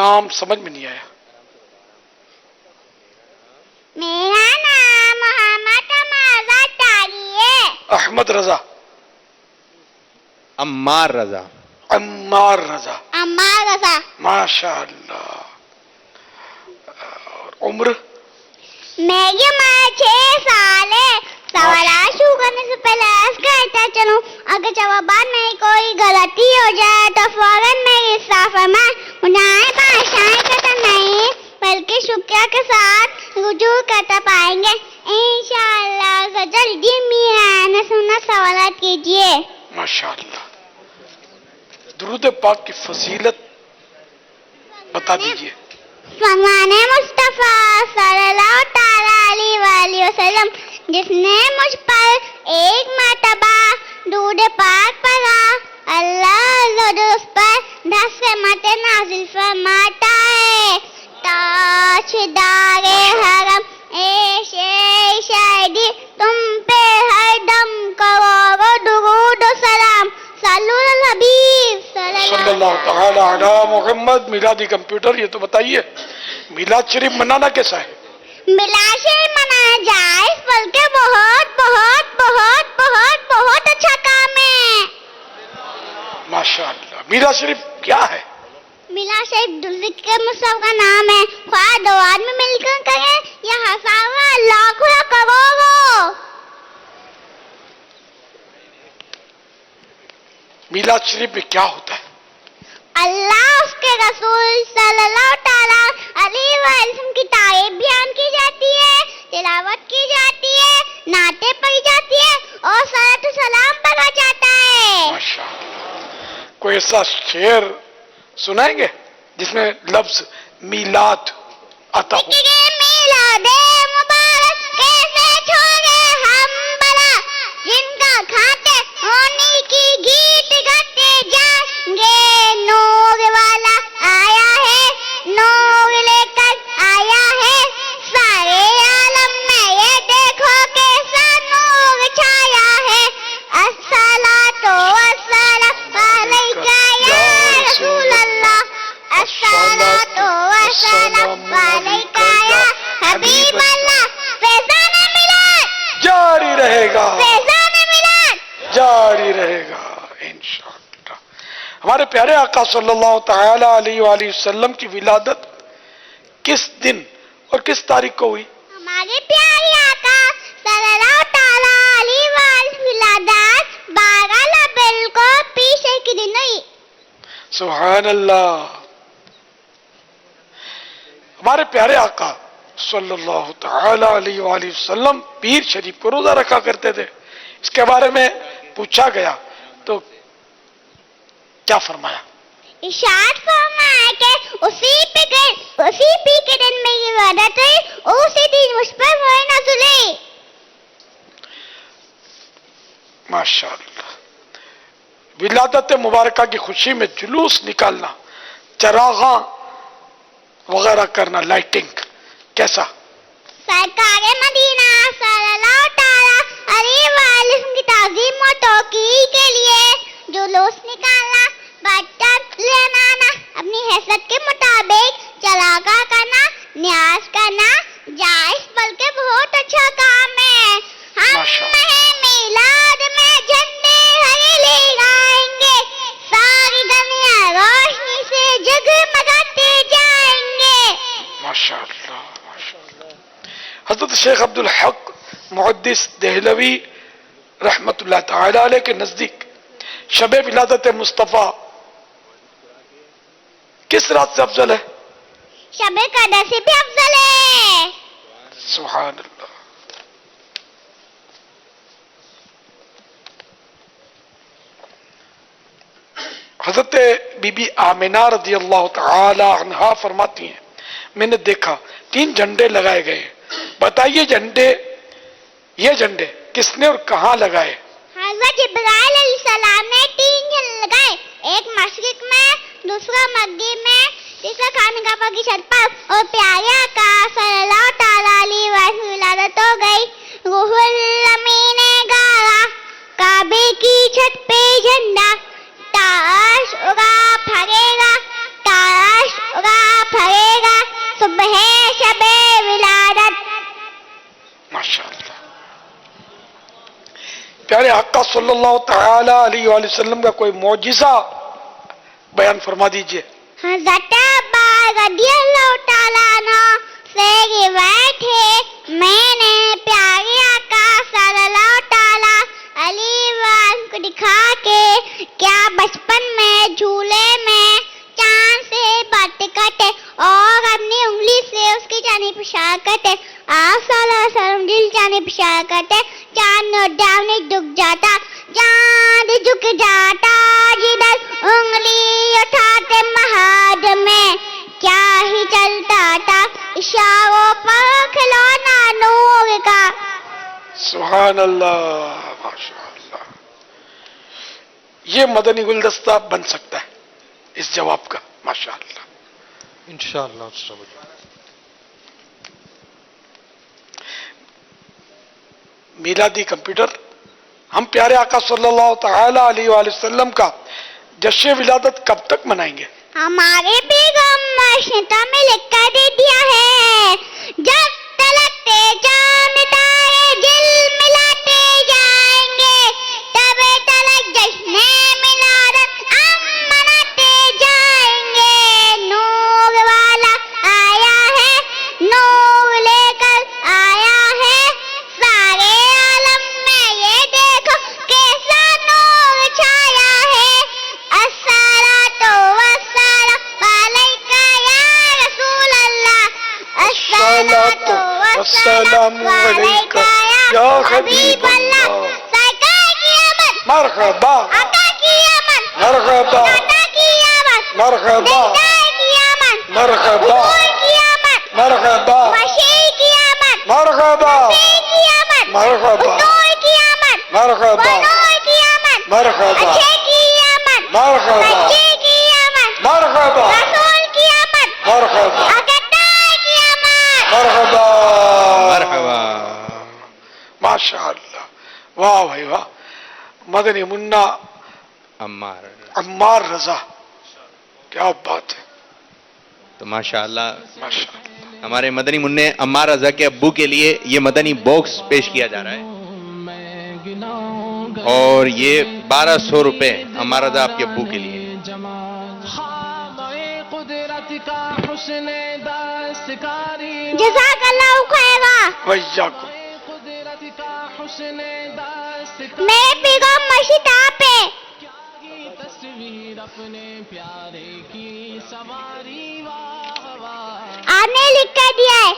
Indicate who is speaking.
Speaker 1: नाम समझ में नहीं आया।
Speaker 2: मेरा नाम मोहम्मद अमाजा तारी है।
Speaker 1: अहमद रजा,
Speaker 3: अम्मार रजा,
Speaker 1: अम्मार रजा,
Speaker 2: अम्मार रजा।
Speaker 1: माशाअल्लाह। और उम्र?
Speaker 2: मेरी उम्र 6 साल है। सवाल शुरू करने से पहले अर्ज करता चलूं, अगर जवाबात में कोई गलती हो जाए तो फौरन मेरी इस्लाह फरमाए। मुझे भाषाएं करता नहीं बल्कि शुक्रिया के साथ रुजू करता पाएंगे इंशाअल्लाह। जल्दी मियां सुना सवालात कीजिए।
Speaker 1: माशाअल्लाह। दुरूद पाक की फजीलत बता दीजिए।
Speaker 2: फरमाने मुस्तफा सल्लल्लाहु ताला अलैहि वसल्लम, जिसने मुझ पर एक मर्तबा दूध पाक पढ़ा, अल्लाह उस पर 10 रहमतें नाज़िल फरमाता है। ताजदारे हरम शायदी तुम पे हर दम करो दुरूद सलाम। सल्लल्लाहु अलैहि हबीब
Speaker 1: सल्लल्लाहु ताला अला मोहम्मद। मिलादी कंप्यूटर, ये तो बताइए मिलाद शरीफ मनाना कैसा है?
Speaker 2: मिलाद शरीफ मनाना जायज बल्कि बहुत बहुत बहुत बहुत बहुत अच्छा काम है।
Speaker 1: माशाअल्लाह। मिलाद शरीफ क्या है?
Speaker 2: मिलाद शरीफ जिक्र मुस्तफा का नाम है। ख्वाह 2 आदमी मिलकर करें या हज़ारों लाखों या करोड़ों।
Speaker 1: मिलाद शरीफ में क्या होता है?
Speaker 2: अल्लाह उसके रसूल सल्लल्लाहु ताला अलैहि वसल्लम की तारीफ बयान की जाती है, तिलावत की जाती है, नाते पढ़ी जाती है और सलात सलाम पढ़ा जाता है।
Speaker 1: माशाअल्लाह। कोई ऐसा शेर सुनाएंगे जिसमें लफ्ज मीलाद आता हो?
Speaker 2: मीलाद मुबारक कैसे छोड़े हम बला, जिनका खाते होने की गीत गाते जाएंगे। नूर वाला आया है, नूर लेकर आया है, सारे आलम में ये देखो कैसा नूर छाया है। अस्सलातु वस्सलाम अलैका या रसूल अल्लाह, अस्सलातु वस्सलाम अलैका या हबीब अल्लाह। फैज़ान मिलाद
Speaker 1: जारी रहेगा,
Speaker 2: फैज़ान मिलाद
Speaker 1: जारी रहेगा इंशाअल्लाह। हमारे प्यारे आका सल्लल्लाहु ताला अलैहि वसल्लम की विलादत किस दिन और किस तारीख को हुई?
Speaker 2: हमारे प्यारे आका सल्लल्लाहु ताला अलैहि वसल्लम विलादत 12 रबीउल को पीछे के दिन हुई।
Speaker 1: सुभान अल्लाह। हमारे प्यारे आका सल्लल्लाहु ताला अलैहि वसल्लम पीर शरीफ को रोजा रखा करते थे। इसके बारे में पूछा गया तो क्या फरमाया?
Speaker 2: इरशाद फरमाया कि उसी पी के दिन मेरी इबादत हुई, उसी दिन मुझ पर वही नाज़िल हुई।
Speaker 1: माशाअल्लाह। विलादत मुबारका की खुशी में जुलूस निकालना, चरागा वगैरह करना, लाइटिंग, कैसा?
Speaker 2: सरकार मदीना सल्लल्लाहु ताला अलैहि वसल्लम की ताज़ीम और तौक़ीर के लिए जुलूस निकालना, बर्तन ले आना, अपनी हैसियत के मुताबिक चरागा करना, न्याज करना जायज बल्कि बहुत अच्छा काम है। हम मिलाद में झंडे हरे ले गाएंगे, सारी दुनिया रोशनी से जगमगाते जाएंगे।
Speaker 1: माशाअल्लाह, माशाअल्लाह। हज़रत शेख अब्दुल हक मुहद्दिस देहलवी रहमतुल्लाह ताला अलैह के नजदीक शब विलादत मुस्तफ़ा किस रात से अफजल है?
Speaker 2: शब कदर से भी अफजल है।
Speaker 1: सुभान अल्लाह। हजरत बीबी आमिना रज़ी अल्लाह ताला अन्हा फरमाती हैं, मैंने देखा 3 झंडे लगाए गए। बताइए ये झंडे किसने और कहाँ लगाए?
Speaker 2: हज़रत जिब्राइल अलैहिस्सलाम ने 3 झंडे लगाए, एक मशरिक में, दूसरा मगरिब में, तीसरा खानकाबा की छत पर। और प्यारे आका सल्लल्लाहु ताला अलैहि वसल्लम विलादत हो गई। रूहुल अमीन ने गाया, काबे की छत पे झंडा, ताश उड़ा फरेगा, ताश उड़ा
Speaker 1: پیارے آقا صلی اللہ تعالی علیہ وآلہ وسلم کا کوئی معجزہ بیان فرما دیجئے.
Speaker 2: حضرت عباس رضی اللہ تعالیٰ عنہ سے روایت ہے، میں نے پیارے آقا صلی اللہ تعالیٰ علیہ وسلم کو دکھا کہ کیا بچپن میں جھولے میں چاند سے باتیں کرتے اور اپنی انگلی سے اس کی جانب اشارہ کرتے. آپ صلی اللہ علیہ وسلم دل جانب اشارہ کرتے، چاند ڈاؤنے جھک جاتا، چاند جھک جاتا، جدھر انگلی اٹھاتے مہاد میں کیا ہی چلتا تھا، اشاروں پر کھلونا نور کا.
Speaker 1: سبحان اللہ، ماشاء اللہ. یہ مدنی گلدستہ بن سکتا ہے اس جواب کا، ماشاء اللہ.
Speaker 3: انشاءاللہ.
Speaker 1: میلادی کمپیوٹر، ہم پیارے آقا صلی اللہ تعالی علیہ وآلہ وسلم کا جشن ولادت کب تک منائیں گے؟
Speaker 2: ہمارے بیگم مرشدہ میں لکھ کر دے دیا ہے، جب تلکتے چاند تارے دل ملاتے جائیں گے، تب تلک جشن ملادت ہم مناتے جائیں گے. نور والا آیا ہے، نور لے کر آیا ہے سارے عالم میں، یہ دیکھو کیسا نور چھایا ہے. الصلاۃ والسلام علیکہ یا رسول اللہ، الصلاۃ والسلام علیکہ یا حبیب اللہ. سرکار کی آمد،
Speaker 1: مرحبا
Speaker 2: آقا کی آمد،
Speaker 1: مرحبا
Speaker 2: آقا کی آمد،
Speaker 1: مرحبا
Speaker 2: دیدار کی آمد،
Speaker 1: مرحبا
Speaker 2: حضور کی آمد،
Speaker 1: مرحبا
Speaker 2: بشیر کی آمد،
Speaker 1: مرحبا
Speaker 2: نبی کی آمد،
Speaker 1: مرحبا
Speaker 2: حضور کی آمد،
Speaker 1: مرحبا
Speaker 2: بنور کی آمد،
Speaker 1: مرحبا
Speaker 2: اچھے کی آمد،
Speaker 1: مرحبا
Speaker 2: سچے کی آمد،
Speaker 1: مرحبا
Speaker 2: رسول کی آمد،
Speaker 1: مرحبا
Speaker 2: اقتدار کی آمد.
Speaker 1: مرحبا
Speaker 3: مرحبا.
Speaker 1: ماشاء اللہ. واہ بھائی واہ. مدنی منا
Speaker 3: عمار.
Speaker 1: عمار رضا، کیا بات ہے،
Speaker 3: تو ماشاءاللہ
Speaker 1: ماشاء اللہ.
Speaker 3: ہمارے مدنی منع عمار رضا کے ابو کے لیے یہ مدنی باکس پیش کیا جا رہا ہے، اور یہ 1200 روپے عمار رضا آپ کے ابو کے لیے.
Speaker 2: جزاک اللہ خیرا.
Speaker 1: ویاکم.
Speaker 2: میں بیگم مرشدہ پہ آپ نے لکھ کر دیا ہے.